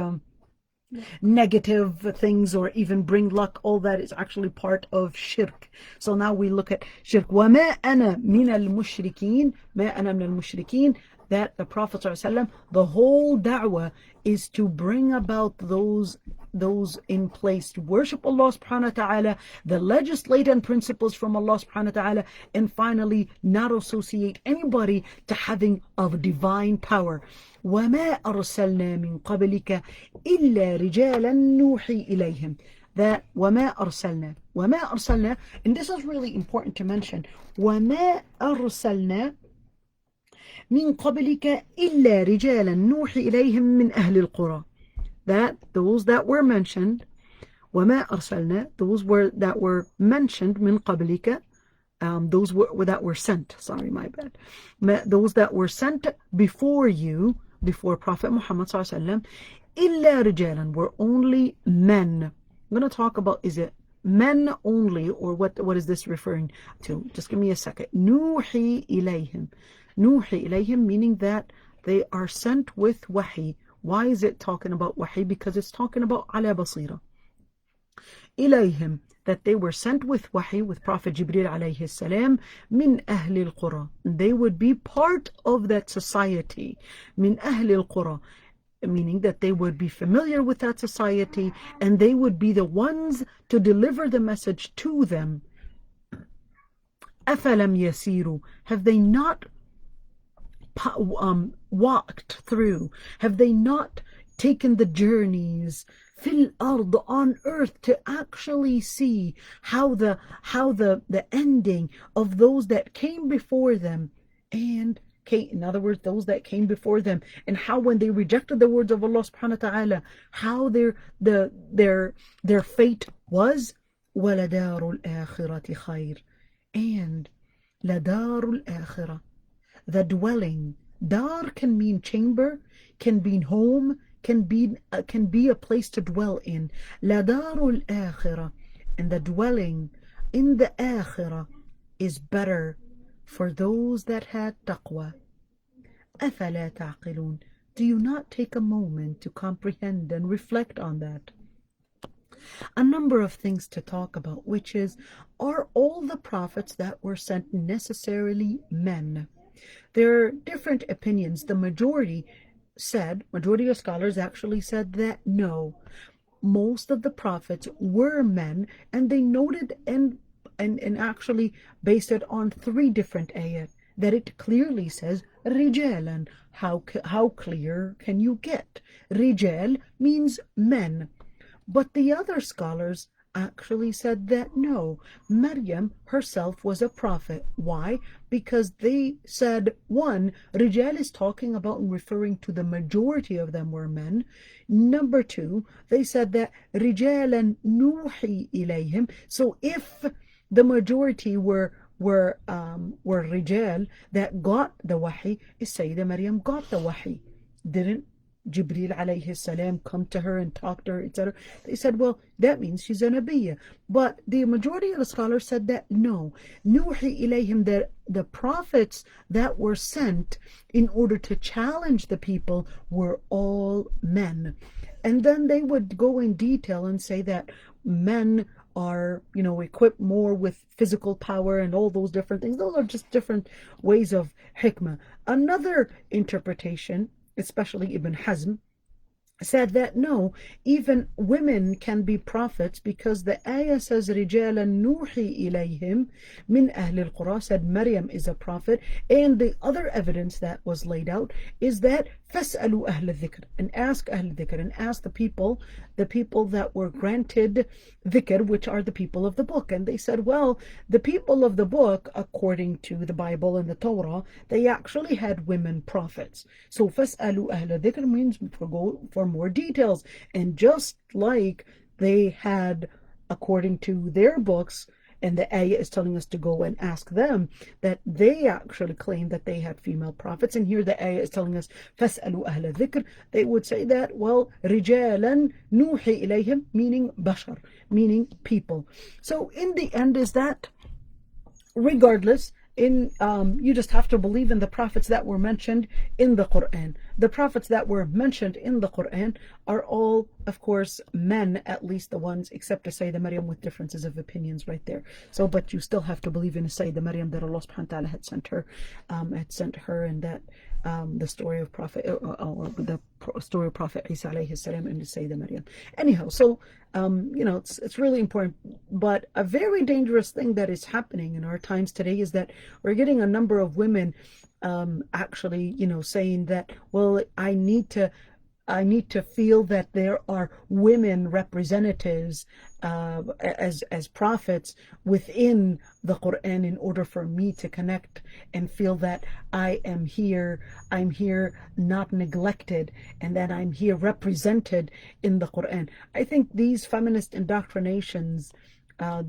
negative things, or even bring luck. All that is actually part of shirk. So now we look at shirk. وَمَا أَنَا مِنَ الْمُشْرِكِينَ مَا أَنَا مِنَ الْمُشْرِكِينَ. That the Prophet ﷺ, the whole da'wah is to bring about those in place to worship Allah subhanahu wa ta'ala, the legislative principles from Allah subhanahu wa ta'ala, and finally not associate anybody to having of divine power. وَمَا أَرْسَلْنَا مِن قَبْلِكَ إِلَّا رِجَالًا نُوحِي إِلَيْهِمْ. That وَمَا أَرْسَلْنَا, and this is really important to mention, وَمَا أَرْسَلْنَا من قبلك إلا رجالا نوحي إليهم من أهل القرى. That those that were mentioned, وما أرسلنا, those that were mentioned من قبلك, those that were sent, sorry, my bad, those that were sent before you, before Prophet Muhammad صلى الله عليه وسلم, إلا رجالا, were only men. I'm going to talk about, is it men only, or what is this referring to? Just give me a second. نوحي إليهم. Nuhi ilayhim, meaning that they are sent with wahi. Why is it talking about wahi? Because it's talking about ala basira. Ilayhim, that they were sent with wahi, with Prophet Jibril alayhi salam, min ahli al-qura. They would be part of that society. Min ahli al-qura, meaning that they would be familiar with that society, and they would be the ones to deliver the message to them. أَفَلَمْ يَسِيرُوا, have they not walked through, have they not taken the journeys fil ard, on earth, to actually see how the ending of those that came before them, and in other words, those that came before them, and how when they rejected the words of Allah subhanahu wa ta'ala, how their fate was. وَلَدَارُ الْآخِرَةِ خَيْرٌ, and لَدَارُ الْآخِرَةِ, the dwelling. Dar can mean chamber, can mean home, can be a place to dwell in. La darul akhirah, and the dwelling in the akhirah is better for those that had taqwa. أَفَلَا تَعْقِلُونَ, do you not take a moment to comprehend and reflect on that? A number of things to talk about, which is, are all the prophets that were sent necessarily men? There are different opinions. The majority of scholars actually said that no, most of the prophets were men, and they noted and actually based it on 3 different ayat, that it clearly says rijalan. How clear can you get? Rijal means men. But the other scholars actually said that no, Maryam herself was a prophet. Why? Because they said, one, Rijal is talking about and referring to the majority of them were men. Number two, they said that Rijalan nuhi ilayhim. So if the majority were Rijal that got the wahi, is Sayyidah Maryam got the wahi. Didn't Jibril alayhi salam come to her and talk to her, etc.? They said, well, that means she's a Nabiya. But the majority of the scholars said that no, Nuhi ilayhim, the prophets that were sent in order to challenge the people were all men. And then they would go in detail and say that men are, equipped more with physical power and all those different things. Those are just different ways of hikmah. Another interpretation, especially Ibn Hazm, said that no, even women can be prophets, because the ayah says رِجَالًا نُوحِي إِلَيْهِمْ مِنْ أَهْلِ الْقُرَى, said Maryam is a prophet. And the other evidence that was laid out is that فَاسْأَلُوا أَهْلَ الذِّكْرِ, and ask أهل الذِّكْر, and ask the people that were granted dhikr, which are the people of the book. And they said, well, the people of the book, according to the Bible and the Torah, they actually had women prophets. So فَاسْأَلُوا أَهْلَ الذِّكْر means for more details. And just like they had, according to their books, and the ayah is telling us to go and ask them, that they actually claim that they had female prophets. And here the ayah is telling us, فَاسْأَلُوا أَهْلَ الذِّكْر. They would say that, well, رِجَالًا نُوحِي إِلَيْهِمْ, meaning bashar, meaning people. So in the end is that, regardless, you just have to believe in the prophets that were mentioned in the Quran. The prophets that were mentioned in the Quran are all, of course, men, at least the ones, except to Sayyidah Maryam, with differences of opinions right there. So, but you still have to believe in Sayyidah Maryam, that Allah subhanahu wa ta'ala had sent her, and that the story of Prophet, the story of Prophet Isa alayhi salam and Sayyidah Maryam. Anyhow, so it's really important. But a very dangerous thing that is happening in our times today is that we're getting a number of women actually, saying that, well, I need to feel that there are women representatives as prophets within the Quran, in order for me to connect and feel that I'm here not neglected, and that I'm here represented in the Quran. I think these feminist indoctrinations, are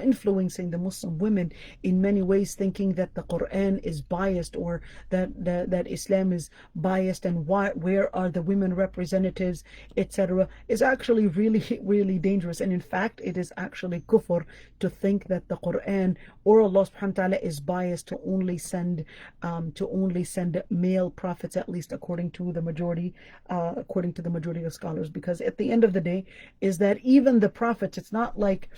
influencing the Muslim women in many ways, thinking that the Quran is biased, or that Islam is biased, and where are the women representatives, etc., is actually really, really dangerous. And in fact, it is actually kufr to think that the Quran or Allah subhanahu wa ta'ala is biased to only send male prophets, at least according to the majority of scholars. Because at the end of the day, is that even the prophets, it's not like,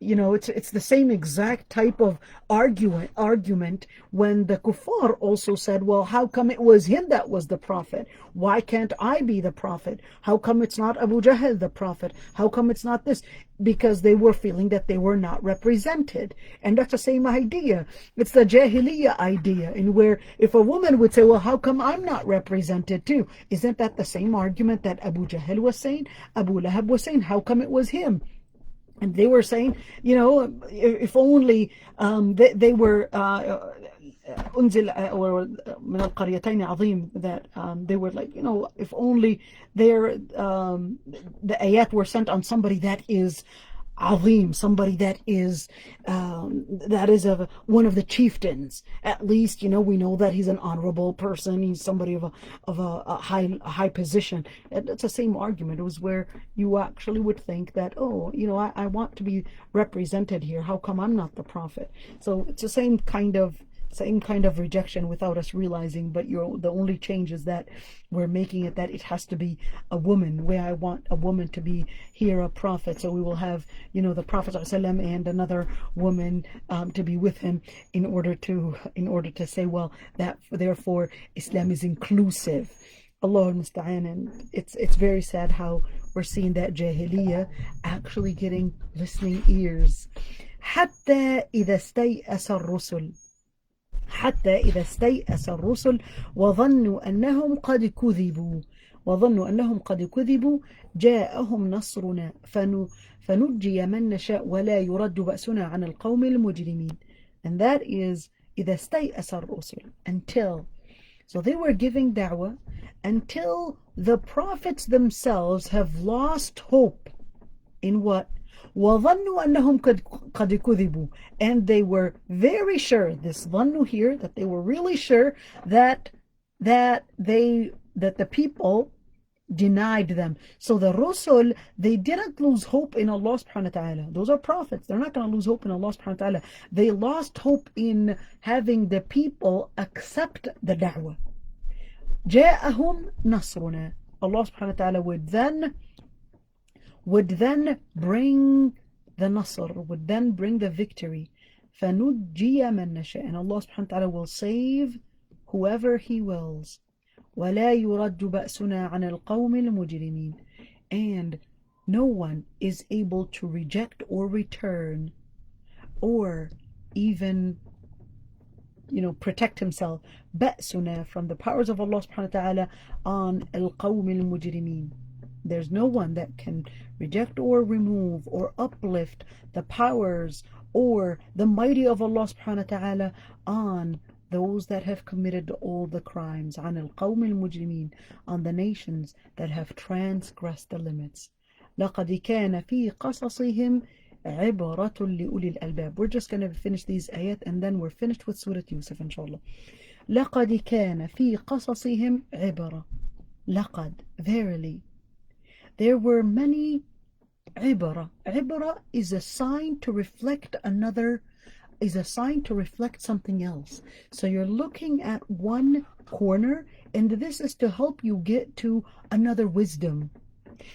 it's the same exact type of argument when the kuffar also said, well, how come it was him that was the prophet? Why can't I be the prophet? How come it's not Abu Jahl the prophet? How come it's not this? Because they were feeling that they were not represented. And that's the same idea. It's the Jahiliyyah idea, in where if a woman would say, well, how come I'm not represented too? Isn't that the same argument that Abu Jahl was saying? Abu Lahab was saying, how come it was him? And they were saying, if only they were أنزل or من القريتين عظيم, that they were like, if only the ayat were sent on somebody that is Azim, somebody that is of one of the chieftains. At least, we know that he's an honorable person. He's somebody of a high position. It's the same argument. It was where you actually would think that, I want to be represented here. How come I'm not the prophet? So it's the same kind of rejection without us realizing, but the only change is that we're making it that it has to be a woman, where I want a woman to be here, a prophet. So we will have, the Prophet ﷺ and another woman to be with him, in order to say, well, that therefore Islam is inclusive. Allah al-Musta'an. And it's very sad how we're seeing that Jahiliyyah actually getting listening ears. حتى إذا استيأس الرسل حتى إذا استيأس الرسل وظنوا أنهم قد كذبوا وظنوا أنهم قد كذبوا جاءهم نصرنا فنجي من نشاء ولا يرد بأسنا عن القوم المجرمين. And that is إذا استيأس الرسل, until, so they were giving da'wah until the prophets themselves have lost hope in what? وظنوا أنهم قد كذبوا, and they were very sure, this ظنوا here, that they were really sure that the people denied them. So the Rusul, they didn't lose hope in Allah subhanahu wa ta'ala. Those are prophets. They're not going to lose hope in Allah subhanahu wa ta'ala. They lost hope in having the people accept the da'wah. جاءهم نصرنا. Allah subhanahu wa ta'ala would then bring the nasr, would then bring the victory. فنجي من نشاء. And Allah subhanahu wa ta'ala will save whoever He wills. ولا يرد بأسنا عن القوم المجرمين. And no one is able to reject or return or even protect himself بأسنا from the powers of Allah subhanahu wa ta'ala on القوم المجرمين. There's no one that can reject or remove or uplift the powers or the mighty of Allah subhanahu wa ta'ala on those that have committed all the crimes, عن القوم المجرمين, on the nations that have transgressed the limits. لقد كان في قصصهم عبرة لأولي الألباب. We're just going to finish these ayat and then we're finished with Surah Yusuf inshallah. لقد كان في قصصهم عبرة. لقد, verily, there were many عبرة. عبرة is a sign to reflect something else. So you're looking at one corner and this is to help you get to another wisdom.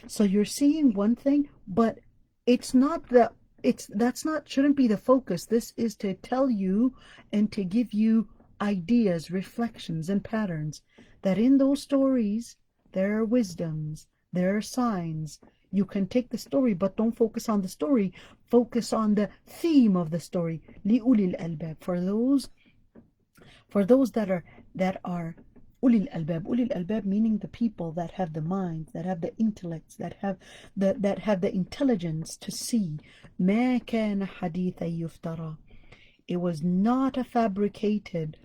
So you're seeing one thing, but shouldn't be the focus. This is to tell you and to give you ideas, reflections, and patterns that in those stories there are wisdoms, there are signs. You can take the story, but don't focus on the story. Focus on the theme of the story. لِأُولِي الْأَلْبَابِ, for those that are أُولِي الْأَلْبَابِ. أُولِي الْأَلْبَابِ meaning the people that have the minds, that have the intellects, that have the intelligence to see. مَا كَانَ حَدِيثًا يُفْتَرَى. It was not a fabricated,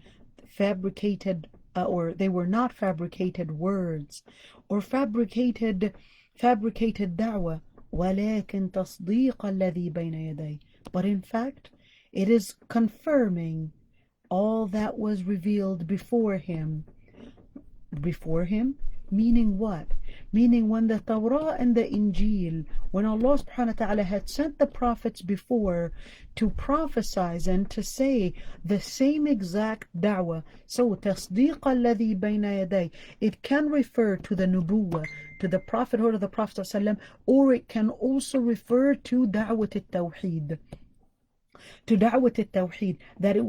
or they were not fabricated words or fabricated da'wah. ولكن تصديق الذي بين يديه. But in fact, it is confirming all that was revealed before him. Before him, meaning what? Meaning when the Torah and the Injil, when Allah subhanahu wa ta'ala had sent the prophets before to prophesize and to say the same exact da'wah. So تصديق الذي بين يديه, it can refer to the nubuwah, to the prophethood of the Prophet ﷺ, or it can also refer to da'wat al-tawheed. To da'wat al-tawheed, that it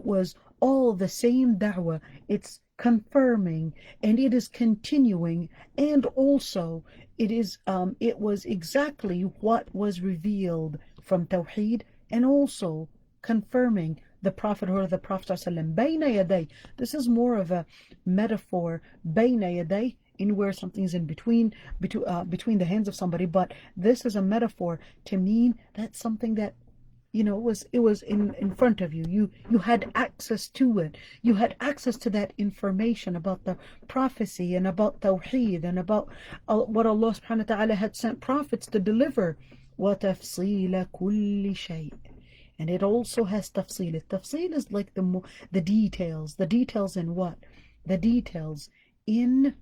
was all the same da'wah. It's confirming and it is continuing, and also it was exactly what was revealed from tawheed, and also confirming the prophethood of the Prophet ﷺ. بين يديه, this is more of a metaphor, بين يديه, in where something's in between the hands of somebody, but this is a metaphor to mean that something that it was in front of you. You had access to it. You had access to that information about the prophecy and about tawheed and about what Allah subhanahu wa ta'ala had sent prophets to deliver. وَتَفْصِيلَ كُلِّ شَيْءٍ. And it also has tafsil. Tafsil is like the details. The details in what? The details in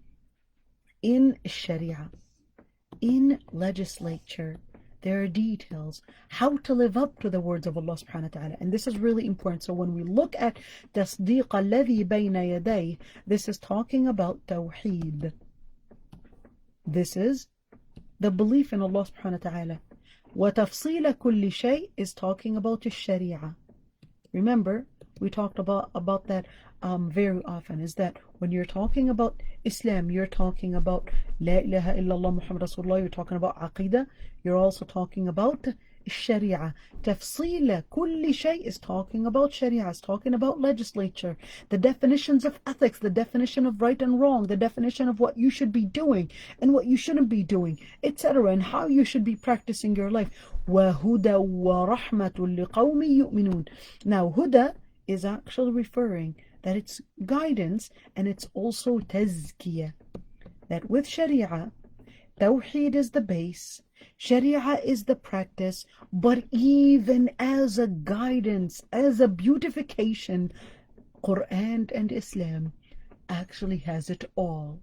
Sharia, in legislature. There are details how to live up to the words of Allah subhanahu wa ta'ala, and this is really important. So when we look at تصديق الذي بين يديه, this is talking about tawheed. This is the belief in Allah subhanahu wa ta'ala. وتفصيل كل شيء is talking about the Sharia. Remember, we talked about that very often, is that when you're talking about Islam, you're talking about La ilaha illallah Muhammad Rasulullah, you're talking about Aqidah, you're also talking about Sharia. تفصيل كل شيء is talking about Sharia, is talking about legislature, the definitions of ethics, the definition of right and wrong, the definition of what you should be doing and what you shouldn't be doing, etc., and how you should be practicing your life. وَهُدَى وَرَحْمَةٌ لِقَوْمٍ يُؤْمِنُونَ. Now, huda is actually referring that it's guidance and it's also tazkiyah. That with Sharia, Tawheed is the base, Sharia is the practice, but even as a guidance, as a beautification, Quran and Islam actually has it all.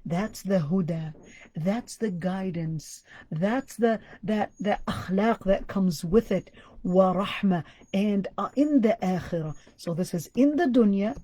That's the huda, that's the guidance, that's the akhlaq that comes with it, wa rahma, and in the akhirah. So this is in the dunya.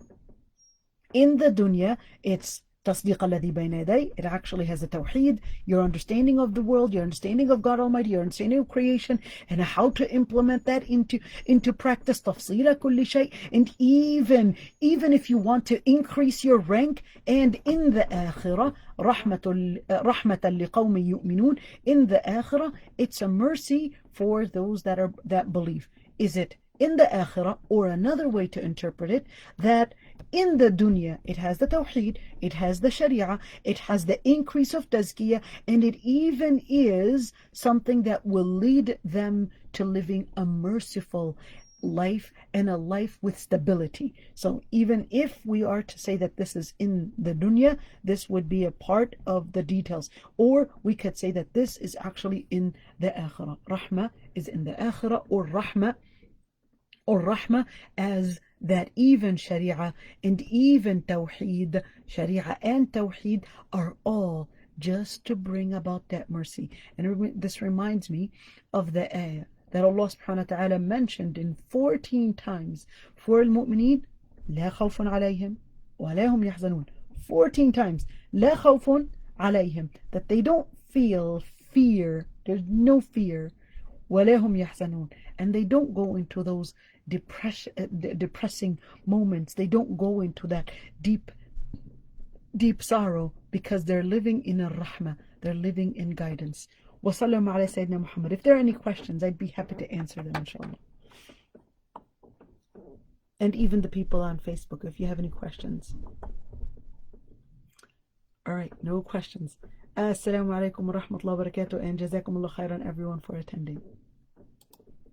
In the dunya, it's تصديق الذي بين يدي. It actually has a tawheed, your understanding of the world, your understanding of God Almighty, your understanding of creation, and how to implement that into practice. تفصيل كل شيء. And even if you want to increase your rank, and in the akhirah, رحمة لقوم يؤمنون. In the akhirah, it's a mercy for those that believe. Is it in the akhirah, or another way to interpret it, that in the dunya it has the tawheed, it has the sharia, it has the increase of tazkiyah, and it even is something that will lead them to living a merciful life and a life with stability. So even if we are to say that this is in the dunya, this would be a part of the details, or we could say that this is actually in the akhirah. Rahmah is in the akhirah, or rahmah as that even Sharia and even Tawheed, Sharia and Tawheed are all just to bring about that mercy. And this reminds me of the ayah that Allah subhanahu wa ta'ala mentioned in 14 times for al-mu'mineen, لا خوف عليهم ولا هم يحزنون. 14 times, لا خوف عليهم, that they don't feel fear, there's no fear, ولا هم يحزنون, and they don't go into those depressing moments. They don't go into that deep sorrow, because they're living in a rahmah, they're living in guidance. Wasallam ala Sayyidina Muhammad. If there are any questions, I'd be happy to answer them, inshallah. And even the people on Facebook, if you have any questions. Alright, no questions. Assalamu alaikum wa rahmatullahi wa barakatuh, and jazakumullah khairan everyone for attending.